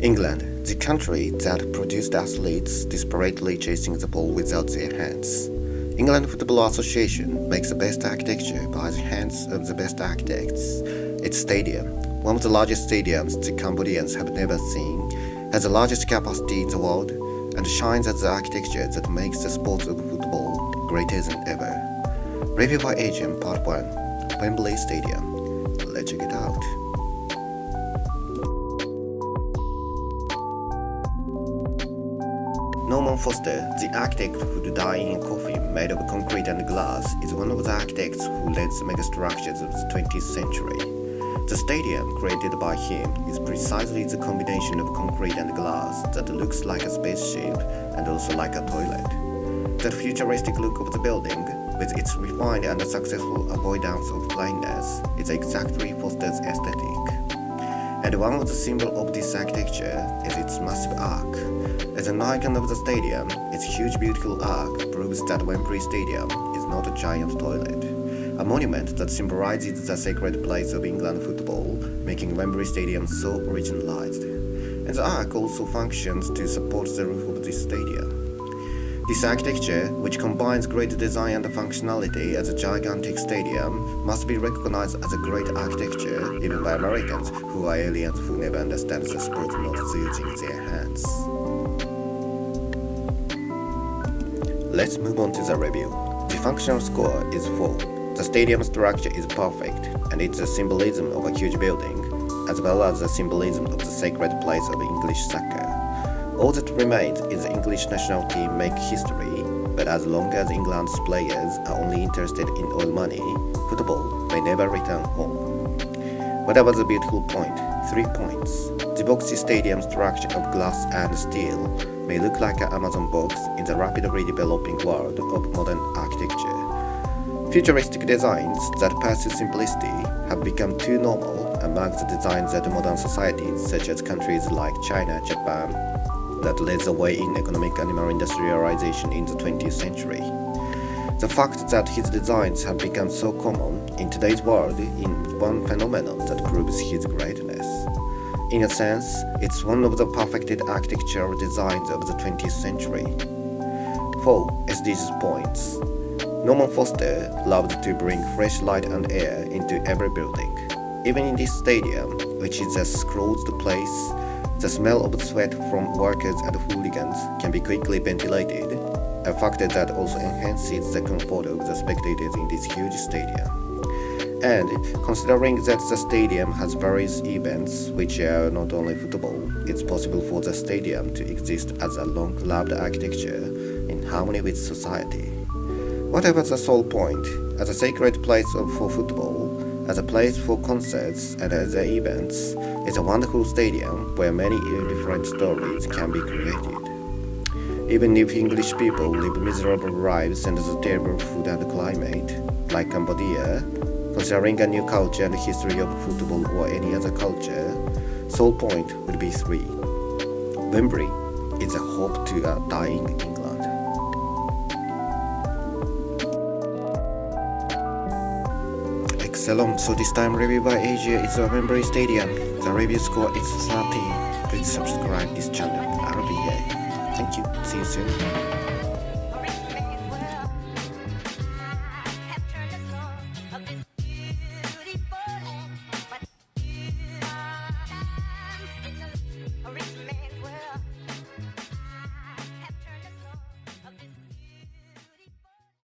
England, the country that produced athletes desperately chasing the ball without their hands. England Football Association makes the best architecture by the hands of the best architects. Its stadium, one of the largest stadiums the Cambodians have never seen, has the largest capacity in the world and shines as the architecture that makes the sport of football greater than ever. Review by Agent Part 1, Wembley Stadium. Let's check it out. Norman Foster, the architect who died in a coffin made of concrete and glass, is one of the architects who led the megastructures of the 20th century. The stadium created by him is precisely the combination of concrete and glass that looks like a spaceship and also like a toilet. That futuristic look of the building, with its refined and successful avoidance of plainness, is exactly Foster's aesthetic. And one of the symbols of this architecture is its massive arc. As an icon of the stadium, its huge beautiful arc proves that Wembley Stadium is not a giant toilet, a monument that symbolizes the sacred place of England football, making Wembley Stadium so originalized. And the arc also functions to support the roof of this stadium. This architecture, which combines great design and functionality as a gigantic stadium, must be recognized as a great architecture even by Americans who are aliens who never understand the sport not using their hands. Let's move on to the review. The functional score is 4. The stadium structure is perfect, and it's a symbolism of a huge building, as well as the symbolism of the sacred place of English soccer. All that remains is the English national team make history, but as long as England's players are only interested in oil money, football may never return home. Whatever the beautiful point, 3 points. The boxy stadium structure of glass and steel may look like an Amazon box in the rapidly developing world of modern architecture. Futuristic designs that pursue simplicity have become too normal among the designs that modern societies such as countries like China, Japan, that led the way in economic animal industrialization in the 20th century. The fact that his designs have become so common in today's world is one phenomenon that proves his greatness. In a sense, it's one of the perfected architectural designs of the 20th century. 4 SDGs points. Norman Foster loved to bring fresh light and air into every building. Even in this stadium, which is a closed place, the smell of sweat from workers and hooligans can be quickly ventilated, a factor that also enhances the comfort of the spectators in this huge stadium. And considering that the stadium has various events which are not only football, it's possible for the stadium to exist as a long-loved architecture in harmony with society. Whatever the sole point, as a sacred place for football, as a place for concerts and as events, it's a wonderful stadium where many different stories can be created. Even if English people live miserable lives under the terrible food and climate, like Cambodia, considering a new culture and history of football or any other culture, sole point would be 3. Wembley is a hope to a dying England. Excellent, so this time review by Asia is a Wembley Stadium. The review score is 13. Please subscribe this channel. I'll be here. Thank you. See you soon.